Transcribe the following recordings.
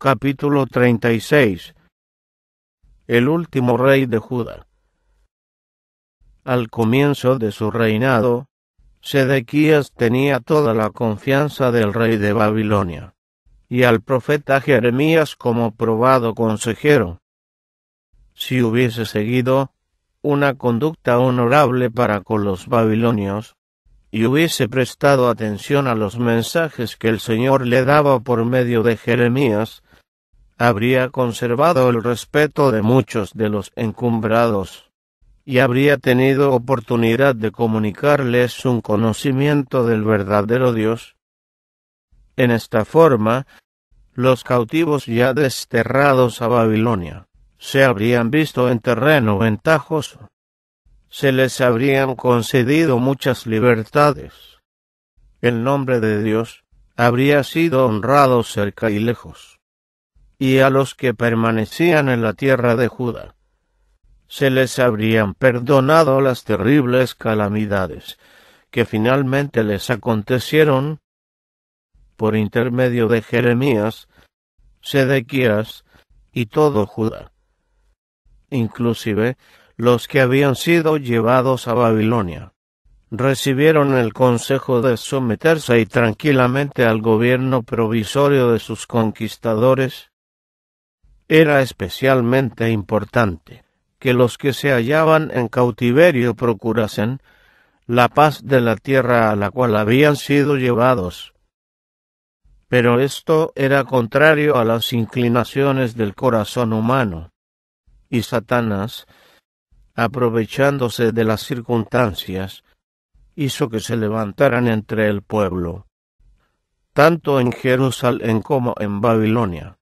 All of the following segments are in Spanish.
Capítulo 36. El último rey de Judá. Al comienzo de su reinado, Sedequías tenía toda la confianza del rey de Babilonia, y al profeta Jeremías como probado consejero. Si hubiese seguido una conducta honorable para con los babilonios, y hubiese prestado atención a los mensajes que el Señor le daba por medio de Jeremías, habría conservado el respeto de muchos de los encumbrados, y habría tenido oportunidad de comunicarles un conocimiento del verdadero Dios. En esta forma, los cautivos ya desterrados a Babilonia se habrían visto en terreno ventajoso. Se les habrían concedido muchas libertades. El nombre de Dios habría sido honrado cerca y lejos. Y a los que permanecían en la tierra de Judá, se les habrían perdonado las terribles calamidades que finalmente les acontecieron por intermedio de Jeremías, Sedequías y todo Judá. Inclusive, los que habían sido llevados a Babilonia recibieron el consejo de someterse y tranquilamente al gobierno provisorio de sus conquistadores. Era especialmente importante que los que se hallaban en cautiverio procurasen la paz de la tierra a la cual habían sido llevados. Pero esto era contrario a las inclinaciones del corazón humano, y Satanás, aprovechándose de las circunstancias, hizo que se levantaran entre el pueblo, tanto en Jerusalén como en Babilonia,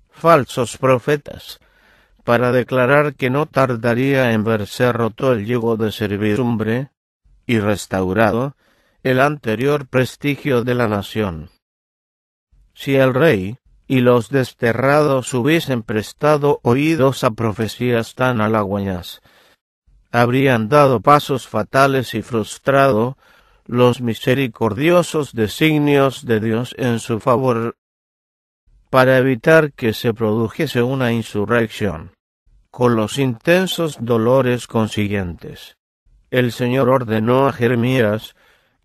falsos profetas, para declarar que no tardaría en verse roto el yugo de servidumbre, y restaurado el anterior prestigio de la nación. Si el rey y los desterrados hubiesen prestado oídos a profecías tan halagüeñas, habrían dado pasos fatales y frustrado los misericordiosos designios de Dios en su favor, para evitar que se produjese una insurrección, con los intensos dolores consiguientes. El Señor ordenó a Jeremías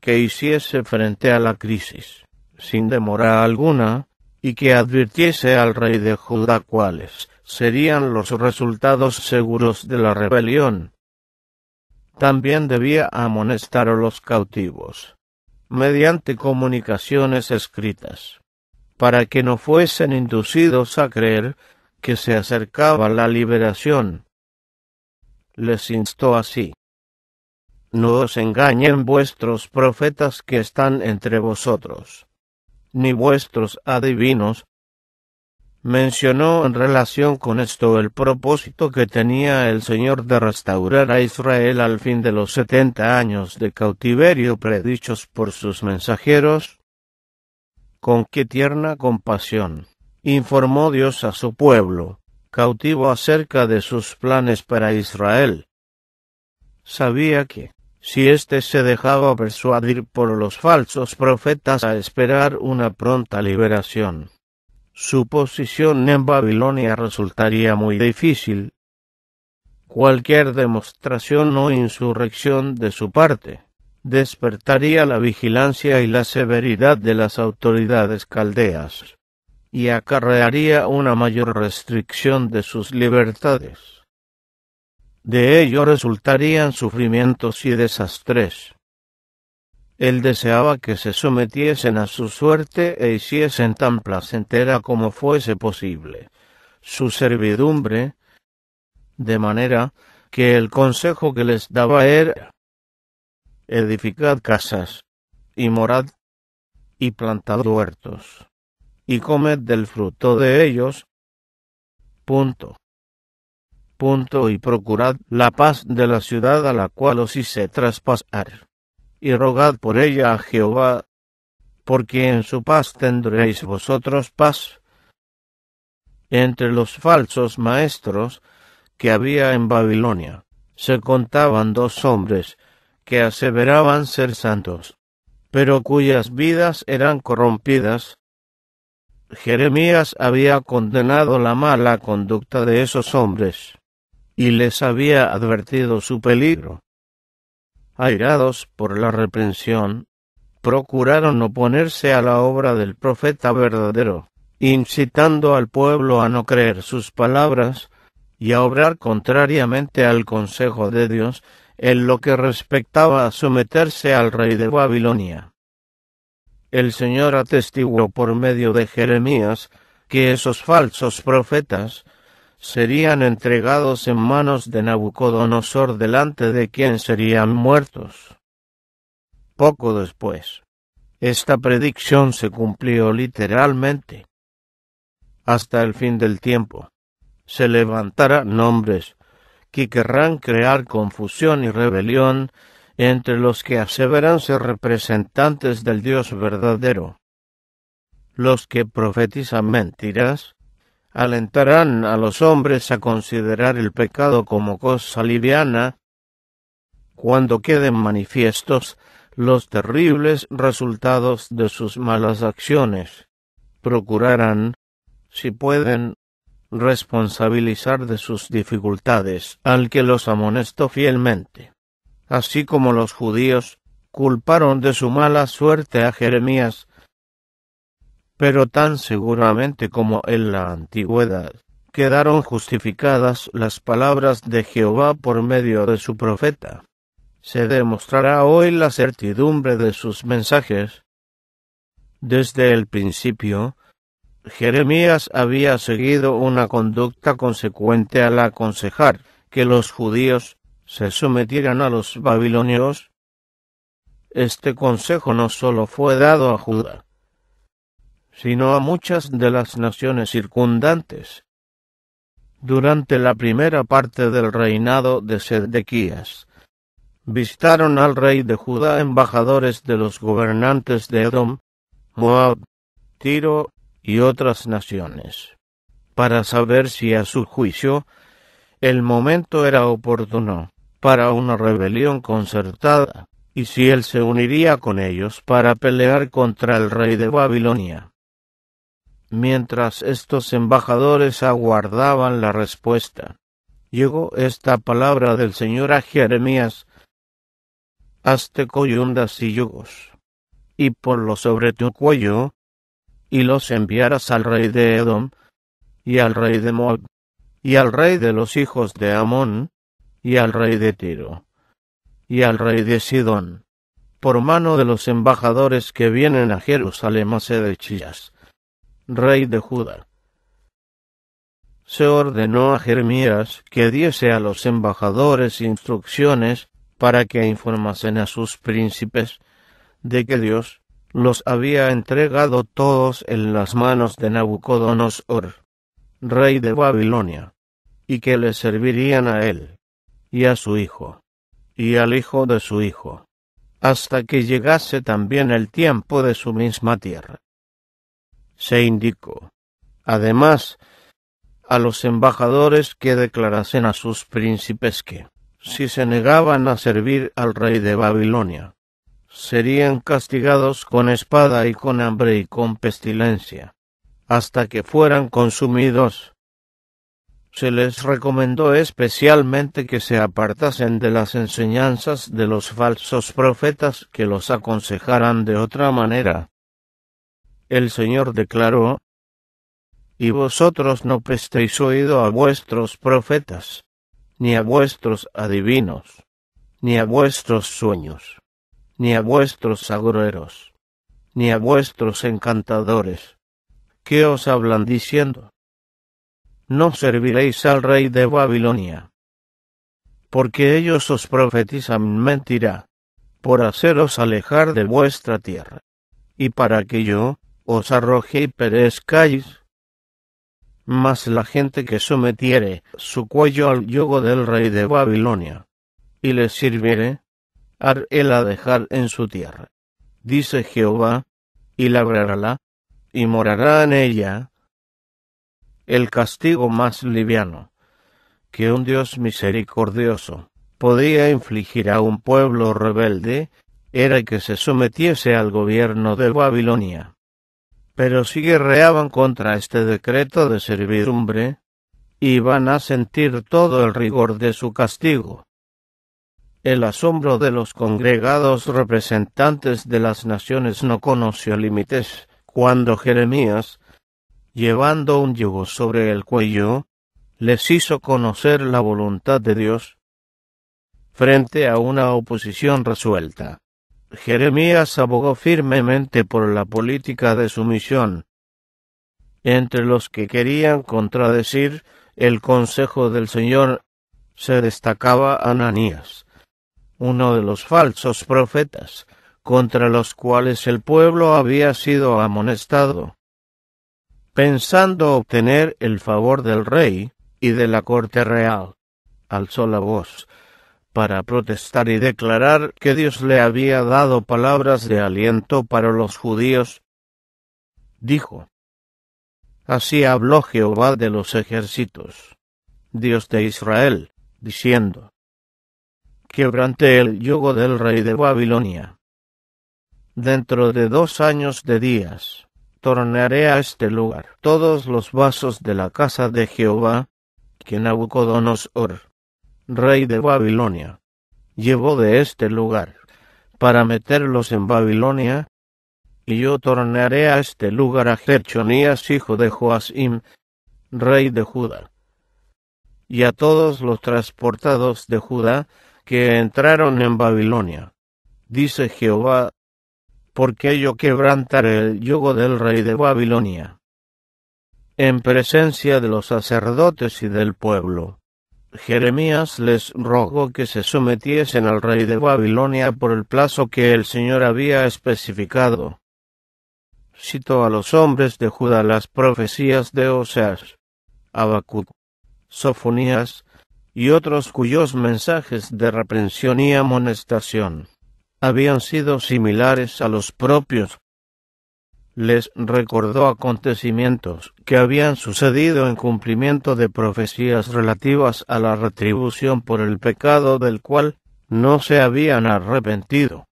que hiciese frente a la crisis, sin demora alguna, y que advirtiese al rey de Judá cuáles serían los resultados seguros de la rebelión. También debía amonestar a los cautivos, mediante comunicaciones escritas, para que no fuesen inducidos a creer que se acercaba la liberación. Les instó así: no os engañen vuestros profetas que están entre vosotros, ni vuestros adivinos. Mencionó en relación con esto el propósito que tenía el Señor de restaurar a Israel al fin de los 70 años de cautiverio predichos por sus mensajeros. Con qué tierna compasión informó Dios a su pueblo cautivo acerca de sus planes para Israel. Sabía que, si éste se dejaba persuadir por los falsos profetas a esperar una pronta liberación, su posición en Babilonia resultaría muy difícil. Cualquier demostración o insurrección de su parte despertaría la vigilancia y la severidad de las autoridades caldeas, y acarrearía una mayor restricción de sus libertades. De ello resultarían sufrimientos y desastres. Él deseaba que se sometiesen a su suerte e hiciesen tan placentera como fuese posible su servidumbre, de manera que el consejo que les daba era: edificad casas, y morad, y plantad huertos, y comed del fruto de ellos. Y procurad la paz de la ciudad a la cual os hice traspasar, y rogad por ella a Jehová, porque en su paz tendréis vosotros paz. Entre los falsos maestros que había en Babilonia, se contaban 2 hombres que aseveraban ser santos, pero cuyas vidas eran corrompidas. Jeremías había condenado la mala conducta de esos hombres, y les había advertido su peligro. Airados por la reprensión, procuraron oponerse a la obra del profeta verdadero, incitando al pueblo a no creer sus palabras y a obrar contrariamente al consejo de Dios en lo que respectaba a someterse al rey de Babilonia. El Señor atestiguó por medio de Jeremías que esos falsos profetas serían entregados en manos de Nabucodonosor, delante de quien serían muertos. Poco después, esta predicción se cumplió literalmente. Hasta el fin del tiempo, se levantarán hombres que querrán crear confusión y rebelión entre los que aseveran ser representantes del Dios verdadero. Los que profetizan mentiras alentarán a los hombres a considerar el pecado como cosa liviana. Cuando queden manifiestos los terribles resultados de sus malas acciones, procurarán, si pueden, responsabilizar de sus dificultades al que los amonestó fielmente. Así como los judíos culparon de su mala suerte a Jeremías, pero tan seguramente como en la antigüedad quedaron justificadas las palabras de Jehová por medio de su profeta, se demostrará hoy la certidumbre de sus mensajes. Desde el principio, Jeremías había seguido una conducta consecuente al aconsejar que los judíos se sometieran a los babilonios. Este consejo no solo fue dado a Judá, sino a muchas de las naciones circundantes. Durante la primera parte del reinado de Sedequías, visitaron al rey de Judá embajadores de los gobernantes de Edom, Moab, Tiro y otras naciones, para saber si a su juicio el momento era oportuno para una rebelión concertada, y si él se uniría con ellos para pelear contra el rey de Babilonia. Mientras estos embajadores aguardaban la respuesta, llegó esta palabra del Señor a Jeremías: hazte coyundas y yugos, y ponlos sobre tu cuello, y los enviarás al rey de Edom, y al rey de Moab, y al rey de los hijos de Amón, y al rey de Tiro, y al rey de Sidón, por mano de los embajadores que vienen a Jerusalén a Sedechías, rey de Judá. Se ordenó a Jeremías que diese a los embajadores instrucciones para que informasen a sus príncipes de que Dios los había entregado todos en las manos de Nabucodonosor, rey de Babilonia, y que le servirían a él, y a su hijo, y al hijo de su hijo, hasta que llegase también el tiempo de su misma tierra. Se indicó, además, a los embajadores que declarasen a sus príncipes que, si se negaban a servir al rey de Babilonia, serían castigados con espada y con hambre y con pestilencia, hasta que fueran consumidos. Se les recomendó especialmente que se apartasen de las enseñanzas de los falsos profetas que los aconsejaran de otra manera. El Señor declaró: y vosotros no prestéis oído a vuestros profetas, ni a vuestros adivinos, ni a vuestros sueños, ni a vuestros agoreros, ni a vuestros encantadores, que os hablan diciendo: no serviréis al rey de Babilonia. Porque ellos os profetizan mentira, por haceros alejar de vuestra tierra, y para que yo os arroje y perezcáis. Mas la gente que sometiere su cuello al yugo del rey de Babilonia, y le sirviere, har él a dejar en su tierra, dice Jehová, y labrará, y morará en ella. El castigo más liviano que un Dios misericordioso podía infligir a un pueblo rebelde era que se sometiese al gobierno de Babilonia. Pero si guerreaban contra este decreto de servidumbre, iban a sentir todo el rigor de su castigo. El asombro de los congregados representantes de las naciones no conoció límites, cuando Jeremías, llevando un yugo sobre el cuello, les hizo conocer la voluntad de Dios. Frente a una oposición resuelta, Jeremías abogó firmemente por la política de sumisión. Entre los que querían contradecir el consejo del Señor se destacaba Ananías, uno de los falsos profetas, contra los cuales el pueblo había sido amonestado. Pensando obtener el favor del rey y de la corte real, alzó la voz para protestar y declarar que Dios le había dado palabras de aliento para los judíos. Dijo: Así habló Jehová de los ejércitos, Dios de Israel, diciendo: Quebrante el yugo del rey de Babilonia. Dentro de 2 años de días, tornaré a este lugar todos los vasos de la casa de Jehová, que Nabucodonosor, rey de Babilonia, llevó de este lugar, para meterlos en Babilonia, y yo tornaré a este lugar a Jerchonías, hijo de Joacim, rey de Judá, y a todos los transportados de Judá que entraron en Babilonia, dice Jehová, porque yo quebrantaré el yugo del rey de Babilonia. En presencia de los sacerdotes y del pueblo, Jeremías les rogó que se sometiesen al rey de Babilonia por el plazo que el Señor había especificado. Citó a los hombres de Judá las profecías de Oseas, Habacuc, Sofonías y otros cuyos mensajes de reprensión y amonestación habían sido similares a los propios. Les recordó acontecimientos que habían sucedido en cumplimiento de profecías relativas a la retribución por el pecado del cual no se habían arrepentido.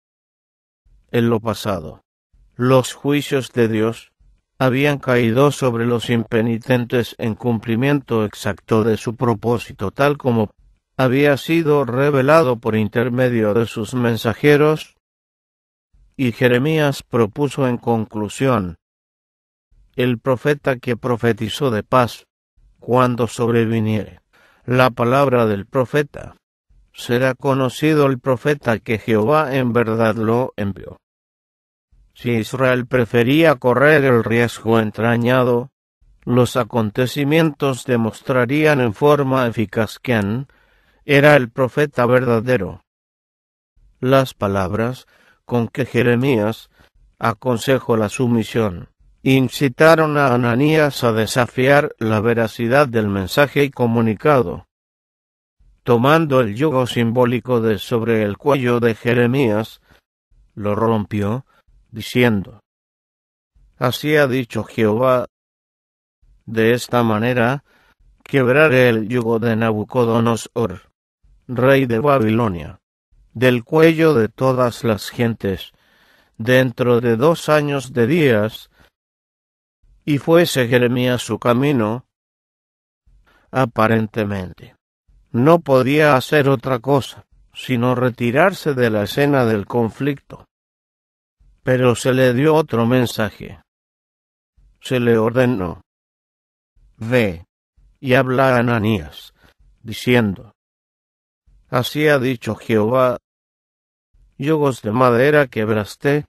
En lo pasado, los juicios de Dios habían caído sobre los impenitentes en cumplimiento exacto de su propósito, tal como había sido revelado por intermedio de sus mensajeros. Y Jeremías propuso en conclusión: el profeta que profetizó de paz, cuando sobreviniere la palabra del profeta, será conocido el profeta que Jehová en verdad lo envió. Si Israel prefería correr el riesgo entrañado, los acontecimientos demostrarían en forma eficaz quién era el profeta verdadero. Las palabras con que Jeremías aconsejó la sumisión incitaron a Ananías a desafiar la veracidad del mensaje comunicado. Tomando el yugo simbólico de sobre el cuello de Jeremías, lo rompió, diciendo: Así ha dicho Jehová, de esta manera quebraré el yugo de Nabucodonosor, rey de Babilonia, del cuello de todas las gentes, dentro de 2 años de días. Y fuese Jeremías su camino. Aparentemente, no podía hacer otra cosa, sino retirarse de la escena del conflicto. Pero se le dio otro mensaje. Se le ordenó: Ve y habla a Ananías, diciendo: Así ha dicho Jehová, yugos de madera quebraste,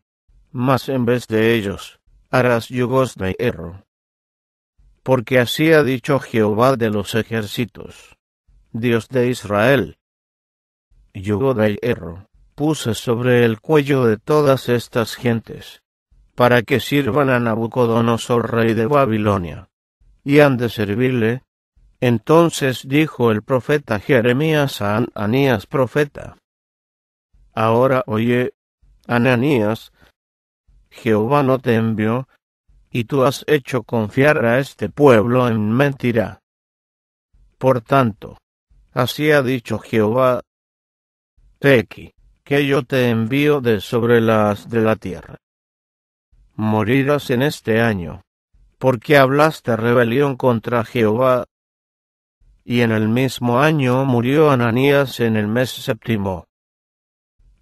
mas en vez de ellos harás yugos de hierro. Porque así ha dicho Jehová de los ejércitos, Dios de Israel: yugo de hierro puse sobre el cuello de todas estas gentes, para que sirvan a Nabucodonosor, rey de Babilonia, y han de servirle. Entonces dijo el profeta Jeremías a Ananías profeta: Ahora oye, Ananías, Jehová no te envió, y tú has hecho confiar a este pueblo en mentira. Por tanto, así ha dicho Jehová: He aquí, que yo te envío de sobre la haz de la tierra. morirás en este año, porque hablaste rebelión contra Jehová. Y en el mismo año murió Ananías en el mes séptimo.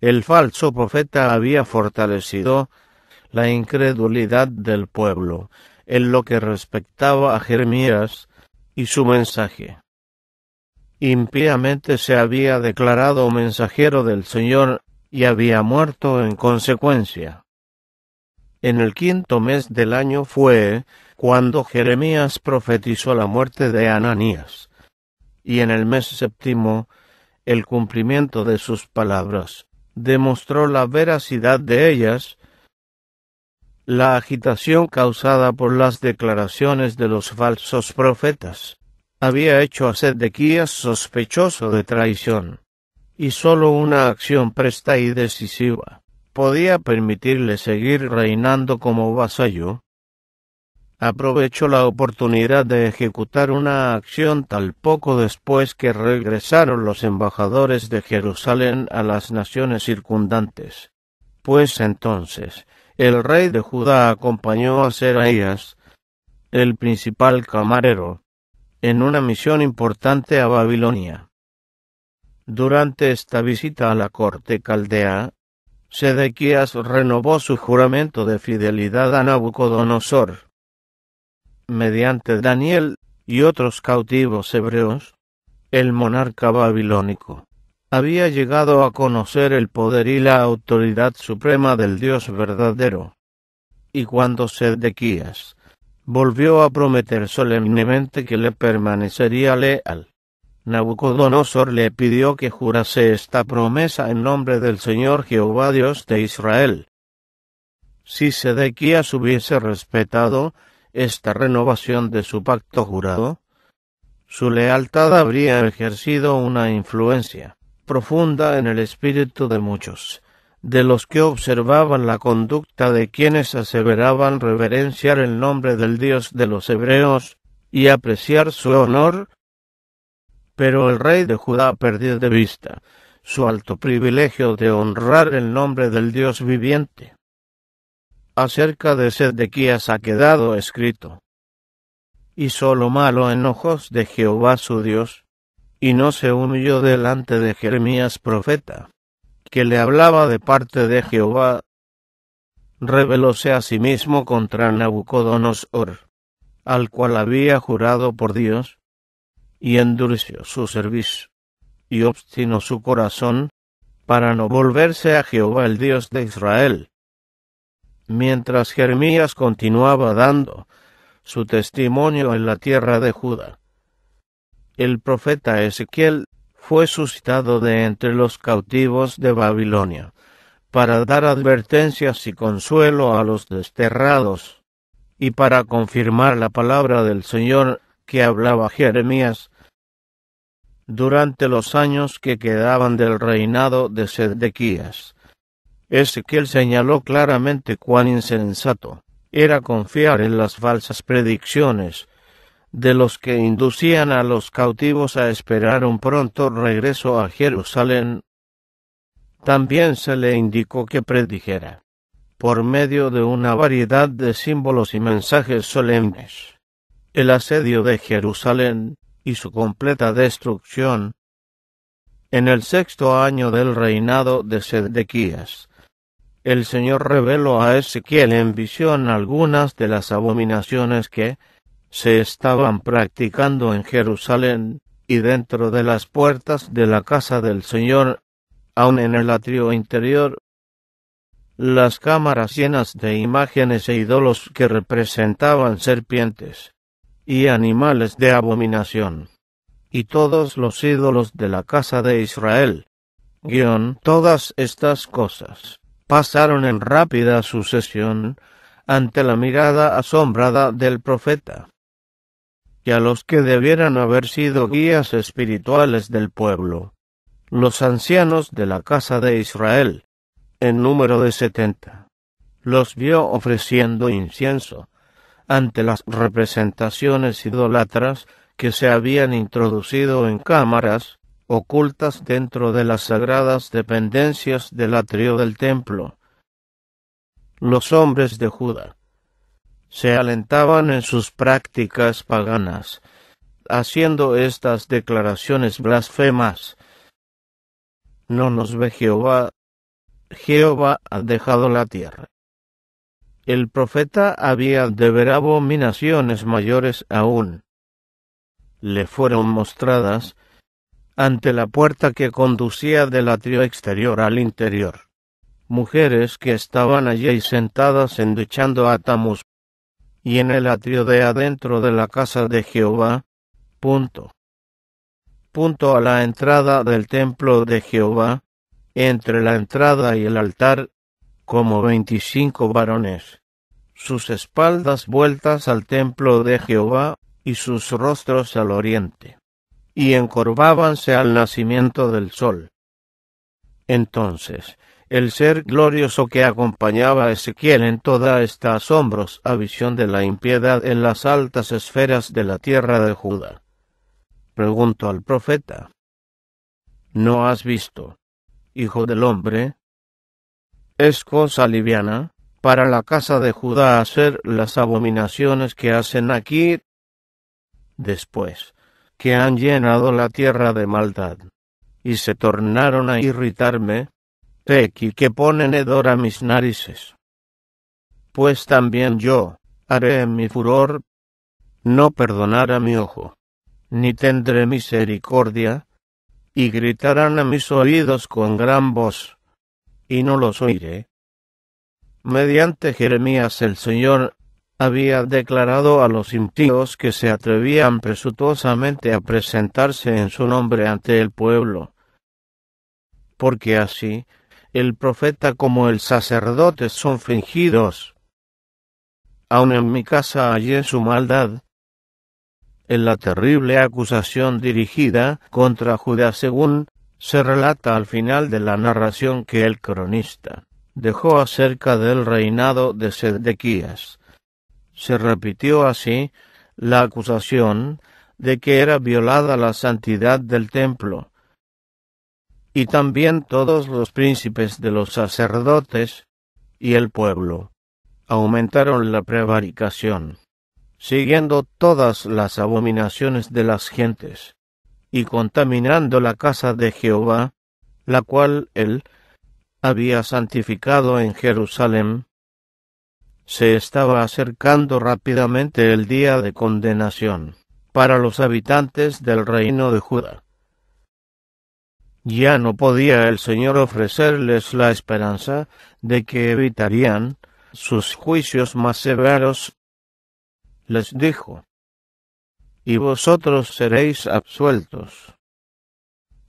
El falso profeta había fortalecido la incredulidad del pueblo en lo que respectaba a Jeremías y su mensaje. Impíamente se había declarado mensajero del Señor y había muerto en consecuencia. En el 5º mes del año fue cuando Jeremías profetizó la muerte de Ananías, y en el mes séptimo el cumplimiento de sus palabras demostró la veracidad de ellas. La agitación causada por las declaraciones de los falsos profetas había hecho a Sedequías sospechoso de traición, y sólo una acción presta y decisiva podía permitirle seguir reinando como vasallo. Aprovechó la oportunidad de ejecutar una acción tal poco después que regresaron los embajadores de Jerusalén a las naciones circundantes. Pues entonces el rey de Judá acompañó a Seraías, el principal camarero, en una misión importante a Babilonia. Durante esta visita a la corte caldea, Sedequías renovó su juramento de fidelidad a Nabucodonosor. Mediante Daniel y otros cautivos hebreos, el monarca babilónico había llegado a conocer el poder y la autoridad suprema del Dios verdadero. Y cuando Sedequías volvió a prometer solemnemente que le permanecería leal, Nabucodonosor le pidió que jurase esta promesa en nombre del Señor Jehová Dios de Israel. Si Sedequías hubiese respetado esta renovación de su pacto jurado, su lealtad habría ejercido una influencia profunda en el espíritu de muchos, de los que observaban la conducta de quienes aseveraban reverenciar el nombre del Dios de los hebreos y apreciar su honor. Pero el rey de Judá perdió de vista su alto privilegio de honrar el nombre del Dios viviente. Acerca de Sedequías ha quedado escrito: hizo lo malo en ojos de Jehová su Dios, y no se humilló delante de Jeremías profeta, que le hablaba de parte de Jehová. Rebelóse a sí mismo contra Nabucodonosor, al cual había jurado por Dios, y endureció su cerviz, y obstinó su corazón, para no volverse a Jehová el Dios de Israel. Mientras Jeremías continuaba dando su testimonio en la tierra de Judá, el profeta Ezequiel fue suscitado de entre los cautivos de Babilonia, para dar advertencias y consuelo a los desterrados, y para confirmar la palabra del Señor que hablaba Jeremías. Durante los años que quedaban del reinado de Sedequías, Ezequiel señaló claramente cuán insensato era confiar en las falsas predicciones de los que inducían a los cautivos a esperar un pronto regreso a Jerusalén. También se le indicó que predijera, por medio de una variedad de símbolos y mensajes solemnes, el asedio de Jerusalén y su completa destrucción. En el 6º año del reinado de Sedequías, el Señor reveló a Ezequiel en visión algunas de las abominaciones que se estaban practicando en Jerusalén y dentro de las puertas de la casa del Señor, aun en el atrio interior. Las cámaras llenas de imágenes e ídolos que representaban serpientes y animales de abominación, y todos los ídolos de la casa de Israel. Todas estas cosas pasaron en rápida sucesión ante la mirada asombrada del profeta, y a los que debieran haber sido guías espirituales del pueblo, los ancianos de la casa de Israel, en número de 70, los vio ofreciendo incienso ante las representaciones idólatras que se habían introducido en cámaras ocultas dentro de las sagradas dependencias del atrio del templo. Los hombres de Judá se alentaban en sus prácticas paganas, haciendo estas declaraciones blasfemas: no nos ve Jehová, Jehová ha dejado la tierra. El profeta había de ver abominaciones mayores aún. Le fueron mostradas ante la puerta que conducía del atrio exterior al interior mujeres que estaban allí sentadas endechando a Tamuz, y en el atrio de adentro de la casa de Jehová, a la entrada del templo de Jehová, entre la entrada y el altar, como 25 varones, sus espaldas vueltas al templo de Jehová, y sus rostros al oriente, y encorvábanse al nacimiento del sol. Entonces, el ser glorioso que acompañaba a Ezequiel en toda esta asombrosa visión de la impiedad en las altas esferas de la tierra de Judá, preguntó al profeta: ¿no has visto, hijo del hombre? ¿Es cosa liviana para la casa de Judá hacer las abominaciones que hacen aquí, después que han llenado la tierra de maldad, y se tornaron a irritarme, que ponen hedor a mis narices? Pues también yo haré en mi furor no perdonar a mi ojo, ni tendré misericordia, y gritarán a mis oídos con gran voz, y no los oiré. Mediante Jeremías el Señor había declarado a los impíos que se atrevían presuntuosamente a presentarse en su nombre ante el pueblo, porque así el profeta como el sacerdote son fingidos. Aun en mi casa hallé su maldad, en la terrible acusación dirigida contra Judá, según se relata al final de la narración que el cronista dejó acerca del reinado de Sedequías. Se repitió así la acusación de que era violada la santidad del templo, y también todos los príncipes de los sacerdotes y el pueblo aumentaron la prevaricación, siguiendo todas las abominaciones de las gentes, y contaminando la casa de Jehová, la cual él había santificado en Jerusalén. Se estaba acercando rápidamente el día de condenación para los habitantes del reino de Judá. Ya no podía el Señor ofrecerles la esperanza de que evitarían sus juicios más severos. Les dijo: y vosotros seréis absueltos.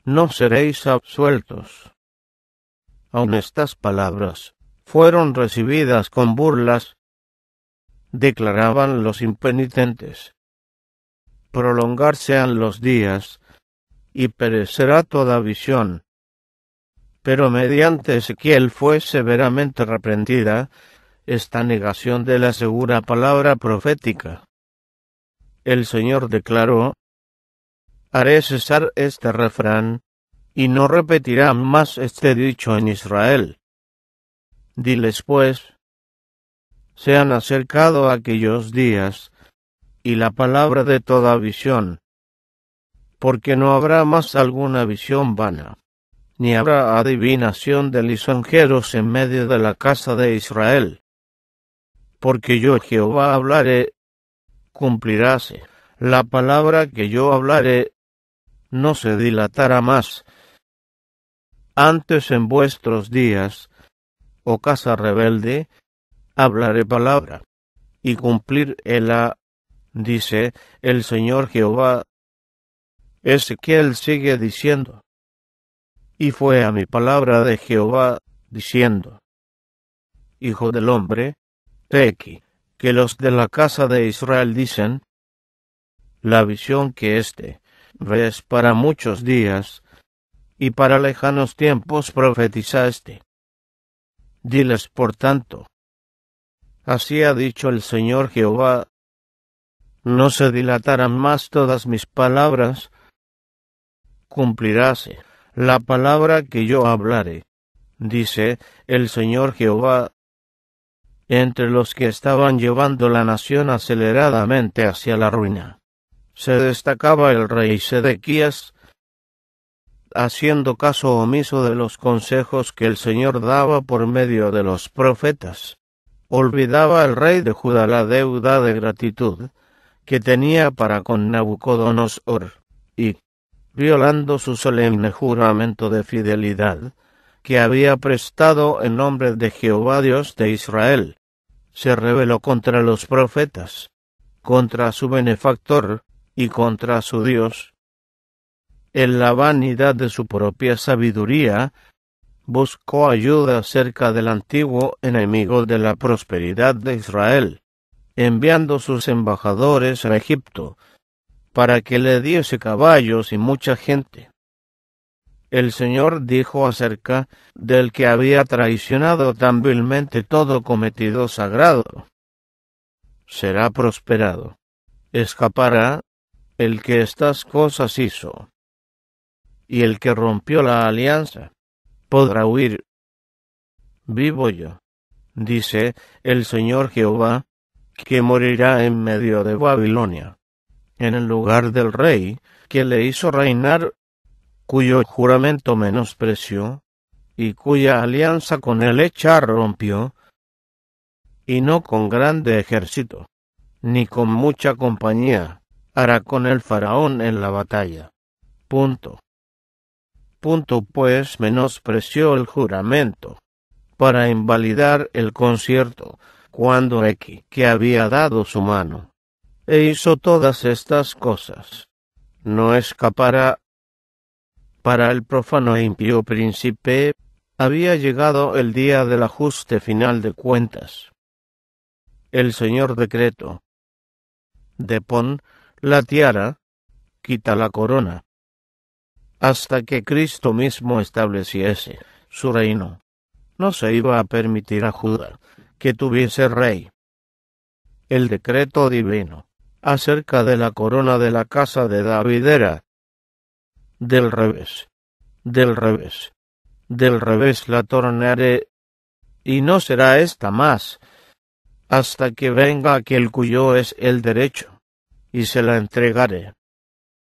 No seréis absueltos. Aun estas palabras fueron recibidas con burlas, declaraban los impenitentes. Prolongarse han los días, y perecerá toda visión. Pero mediante Ezequiel fue severamente reprendida esta negación de la segura palabra profética. El Señor declaró: haré cesar este refrán, y no repetirá más este dicho en Israel. Diles pues: se han acercado aquellos días, y la palabra de toda visión, porque no habrá más alguna visión vana, ni habrá adivinación de lisonjeros en medio de la casa de Israel. Porque yo Jehová hablaré, cumpliráse. La palabra que yo hablaré no se dilatará más. Antes en vuestros días, oh casa rebelde, hablaré palabra, y cumplir la, dice el Señor Jehová. Ezequiel sigue diciendo: y fue a mi palabra de Jehová, diciendo: hijo del hombre, he aquí que los de la casa de Israel dicen: la visión que ves para muchos días, y para lejanos tiempos profetizaste. Diles por tanto: así ha dicho el Señor Jehová, no se dilatarán más todas mis palabras, cumpliráse la palabra que yo hablare, dice el Señor Jehová. entre los que estaban llevando la nación aceleradamente hacia la ruina. Se destacaba el rey Sedequías, haciendo caso omiso de los consejos que el Señor daba por medio de los profetas. Olvidaba el rey de Judá la deuda de gratitud que tenía para con Nabucodonosor, y, violando su solemne juramento de fidelidad que había prestado en nombre de Jehová Dios de Israel, se rebeló contra los profetas, contra su benefactor y contra su Dios. En la vanidad de su propia sabiduría, buscó ayuda cerca del antiguo enemigo de la prosperidad de Israel, enviando sus embajadores a Egipto, para que le diese caballos y mucha gente. El Señor dijo acerca del que había traicionado tan vilmente todo cometido sagrado: será prosperado, escapará el que estas cosas hizo, y el que rompió la alianza podrá huir. Vivo yo, dice el Señor Jehová, que morirá en medio de Babilonia, en el lugar del rey que le hizo reinar, cuyo juramento menospreció, y cuya alianza con él hecha rompió, y no con grande ejército, ni con mucha compañía, hará con el faraón en la batalla. Pues menospreció el juramento, para invalidar el concierto, cuando Equi, que había dado su mano, e hizo todas estas cosas. No escapará. Para el profano e impío príncipe, había llegado el día del ajuste final de cuentas. El Señor decretó: depón la tiara, quita la corona, hasta que Cristo mismo estableciese su reino. No se iba a permitir a Judá que tuviese rey. El decreto divino acerca de la corona de la casa de David era: del revés, del revés, del revés la tornaré, y no será esta más, hasta que venga aquel cuyo es el derecho, y se la entregaré.